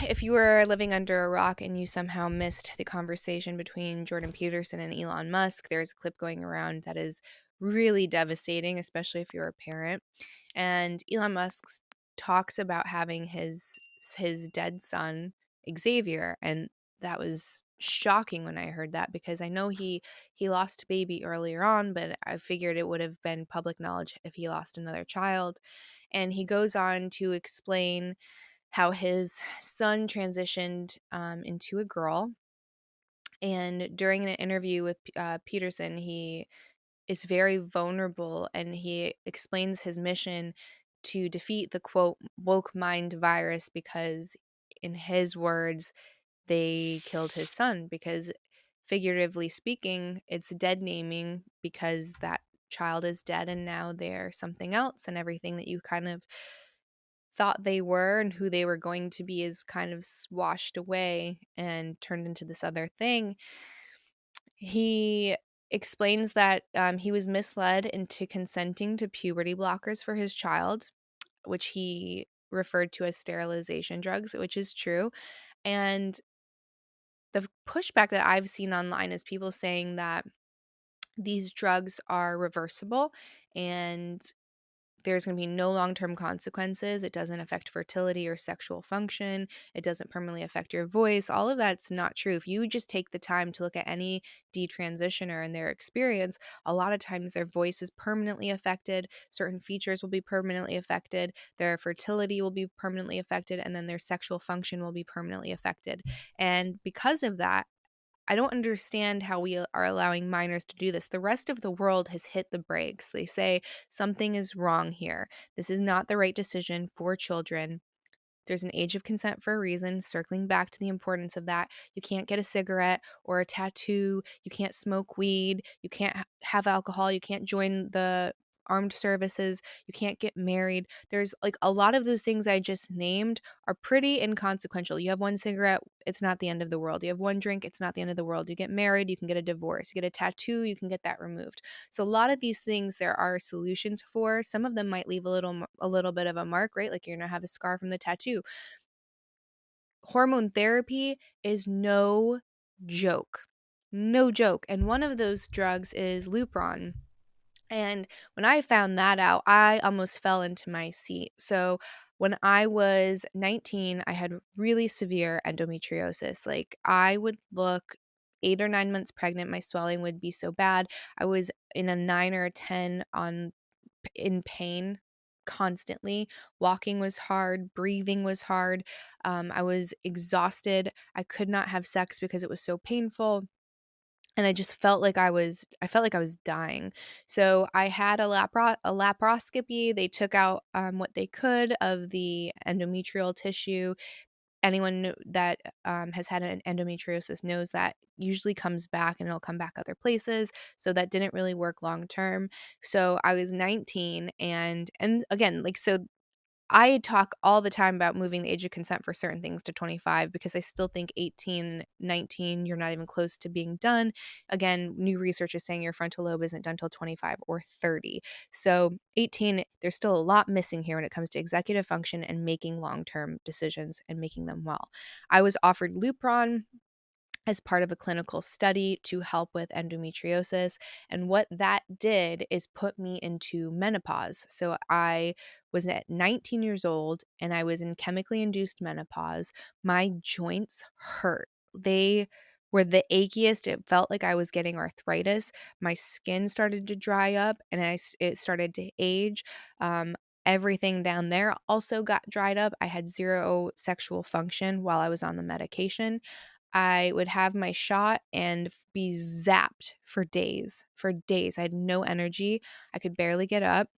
if you were living under a rock and you somehow missed the conversation between Jordan Peterson and Elon Musk, there's a clip going around that is really devastating, especially if you're a parent. And Elon Musk talks about having his dead son, Xavier, and that was shocking when I heard that, because I know he lost a baby earlier on, but I figured it would have been public knowledge if he lost another child. And he goes on to explain how his son transitioned into a girl. And during an interview with Peterson, he is very vulnerable, and he explains his mission to defeat the quote woke mind virus, because in his words, they killed his son, because figuratively speaking, it's dead naming, because that child is dead and now they're something else, and everything that you kind of thought they were and who they were going to be is kind of washed away and turned into this other thing. He explains that he was misled into consenting to puberty blockers for his child, which he referred to as sterilization drugs, which is true. And the pushback that I've seen online is people saying that these drugs are reversible and there's going to be no long-term consequences. It doesn't affect fertility or sexual function. It doesn't permanently affect your voice. All of that's not true. If you just take the time to look at any detransitioner and their experience, a lot of times their voice is permanently affected. Certain features will be permanently affected. Their fertility will be permanently affected. And then their sexual function will be permanently affected. And because of that, I don't understand how we are allowing minors to do this. The rest of the world has hit the brakes. They say something is wrong here. This is not the right decision for children. There's an age of consent for a reason. Circling back to the importance of that, you can't get a cigarette or a tattoo. You can't smoke weed. You can't have alcohol. You can't join the armed services. You can't get married. There's like a lot of those things I just named are pretty inconsequential. You have one cigarette, it's not the end of the world. You have one drink, it's not the end of the world. You get married, you can get a divorce. You get a tattoo, you can get that removed. So a lot of these things there are solutions for. Some of them might leave a little bit of a mark, right? Like you're going to have a scar from the tattoo. Hormone therapy is no joke. No joke. And one of those drugs is Lupron. And when I found that out, I almost fell into my seat. So when I was 19, I had really severe endometriosis. Like I would look 8 or 9 months pregnant, my swelling would be so bad. I was in a 9 or a 10 on in pain constantly. Walking was hard, breathing was hard. I was exhausted. I could not have sex because it was so painful, and I just felt like I was dying. So I had a laparoscopy. They took out what they could of the endometrial tissue. Anyone that has had an endometriosis knows that usually comes back, and it'll come back other places. So that didn't really work long term. So I was 19, and again, like, so I talk all the time about moving the age of consent for certain things to 25, because I still think 18, 19, you're not even close to being done. Again, new research is saying your frontal lobe isn't done till 25 or 30. So 18, there's still a lot missing here when it comes to executive function and making long-term decisions and making them well. I was offered Lupron as part of a clinical study to help with endometriosis. And what that did is put me into menopause. So I was at 19 years old and I was in chemically induced menopause. My joints hurt. They were the achiest. It felt like I was getting arthritis. My skin started to dry up, and it started to age. Everything down there also got dried up. I had zero sexual function while I was on the medication. I would have my shot and be zapped for days. For days. I had no energy. I could barely get up.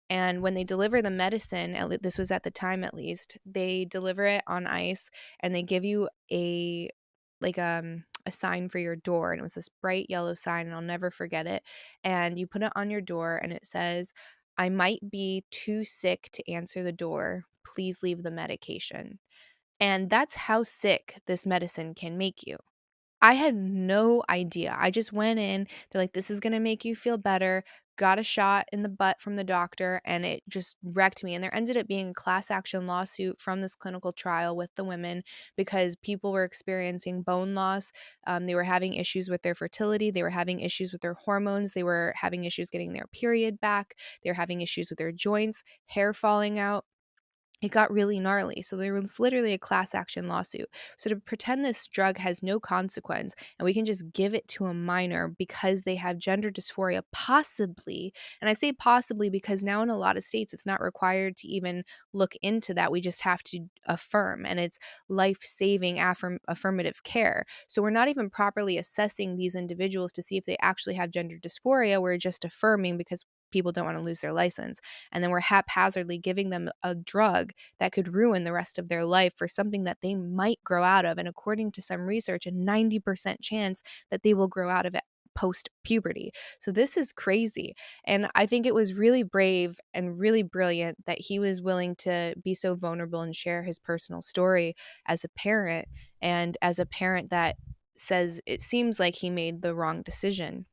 And when they deliver the medicine, this was at the time at least, they deliver it on ice, and they give you a sign for your door, and it was this bright yellow sign, and I'll never forget it. And you put it on your door, and it says, "I might be too sick to answer the door. Please leave the medication." And that's how sick this medicine can make you. I had no idea. I just went in, they're like, "This is gonna make you feel better." Got a shot in the butt from the doctor, and it just wrecked me, and there ended up being a class action lawsuit from this clinical trial with the women because people were experiencing bone loss, they were having issues with their fertility, they were having issues with their hormones, they were having issues getting their period back, they were having issues with their joints, hair falling out. It got really gnarly. So there was literally a class action lawsuit. So to pretend this drug has no consequence and we can just give it to a minor because they have gender dysphoria, possibly, and I say possibly because now in a lot of states it's not required to even look into that. We just have to affirm, and it's life saving affirmative care. So we're not even properly assessing these individuals to see if they actually have gender dysphoria. We're just affirming because people don't want to lose their license. And then we're haphazardly giving them a drug that could ruin the rest of their life for something that they might grow out of. And according to some research, a 90% chance that they will grow out of it post puberty. So this is crazy. And I think it was really brave and really brilliant that he was willing to be so vulnerable and share his personal story as a parent, and as a parent that says it seems like he made the wrong decision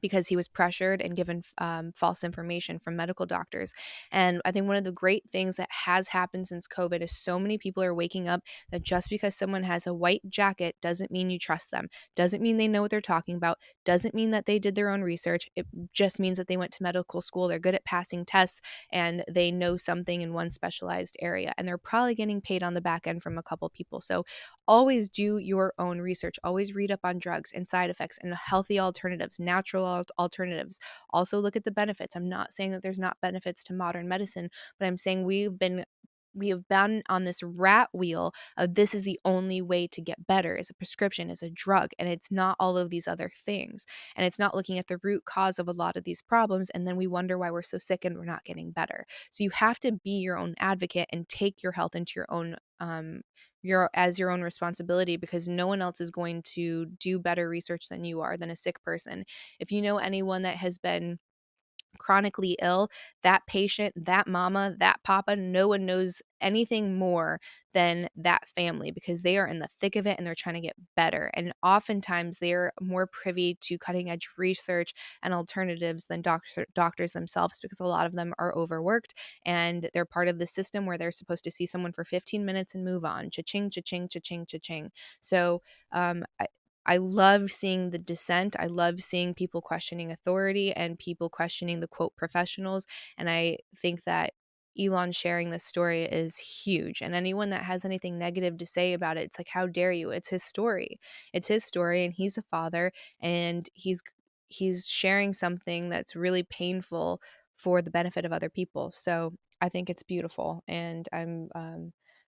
because he was pressured and given false information from medical doctors. And I think one of the great things that has happened since COVID is so many people are waking up that just because someone has a white jacket doesn't mean you trust them, doesn't mean they know what they're talking about, doesn't mean that they did their own research. It just means that they went to medical school, they're good at passing tests, and they know something in one specialized area. And they're probably getting paid on the back end from a couple people. So always do your own research. Always read up on drugs and side effects and healthy alternatives, natural alternatives. Also look at the benefits. I'm not saying that there's not benefits to modern medicine, but I'm saying we have been on this rat wheel of this is the only way to get better, is a prescription, is a drug, and it's not all of these other things. And it's not looking at the root cause of a lot of these problems, and then we wonder why we're so sick and we're not getting better. So you have to be your own advocate and take your health into your own your own responsibility, because no one else is going to do better research than you are, than a sick person. If you know anyone that has been chronically ill, that patient, that mama, that papa, no one knows anything more than that family, because they are in the thick of it and they're trying to get better. And oftentimes they're more privy to cutting edge research and alternatives than doctors themselves, because a lot of them are overworked and they're part of the system where they're supposed to see someone for 15 minutes and move on. Cha-ching, cha-ching, cha-ching, cha-ching. So I love seeing the dissent. I love seeing people questioning authority and people questioning the quote professionals. And I think that Elon sharing this story is huge. And anyone that has anything negative to say about it, it's like, how dare you? It's his story. It's his story, and he's a father, and he's sharing something that's really painful for the benefit of other people. So I think it's beautiful, and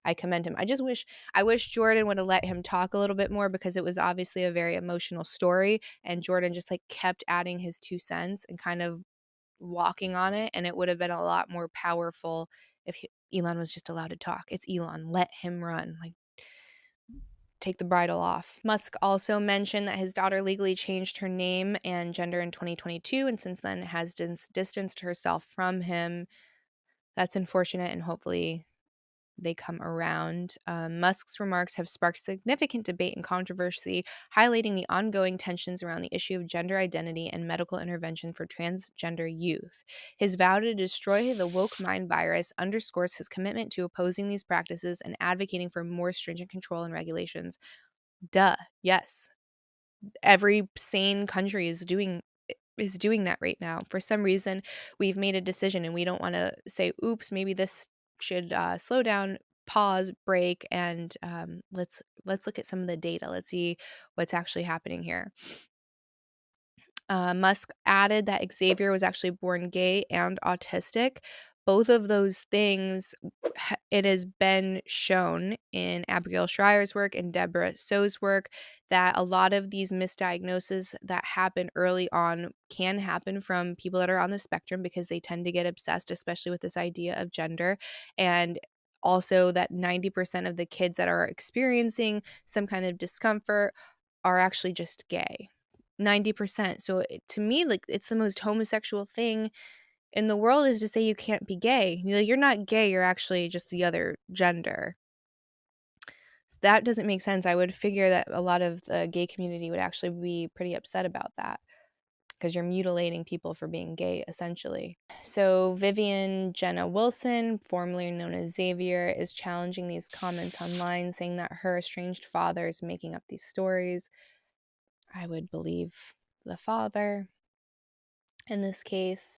I commend him. I wish Jordan would have let him talk a little bit more, because it was obviously a very emotional story, and Jordan just like kept adding his 2 cents and kind of walking on it, and it would have been a lot more powerful if Elon was just allowed to talk. It's Elon. Let him run. Like, take the bridle off. Musk also mentioned that his daughter legally changed her name and gender in 2022, and since then has distanced herself from him. That's unfortunate, and hopefully they come around. Musk's remarks have sparked significant debate and controversy, highlighting the ongoing tensions around the issue of gender identity and medical intervention for transgender youth. His vow to destroy the woke mind virus underscores his commitment to opposing these practices and advocating for more stringent control and regulations. Duh. Yes. Every sane country is doing that right now. For some reason, we've made a decision and we don't want to say, oops, maybe this should slow down, pause, break, and let's look at some of the data. Let's see what's actually happening here. Musk added that Xavier was actually born gay and autistic. Both of those things, it has been shown in Abigail Schreier's work and Deborah So's work that a lot of these misdiagnoses that happen early on can happen from people that are on the spectrum, because they tend to get obsessed, especially with this idea of gender. And also that 90% of the kids that are experiencing some kind of discomfort are actually just gay. 90%. So to me, like, it's the most homosexual thing in the world is to say you can't be gay. You're not gay, you're actually just the other gender. That doesn't make sense. I would figure that a lot of the gay community would actually be pretty upset about that, because you're mutilating people for being gay, essentially. So Vivian Jenna Wilson, formerly known as Xavier, is challenging these comments online, saying that her estranged father is making up these stories. I would believe the father in this case.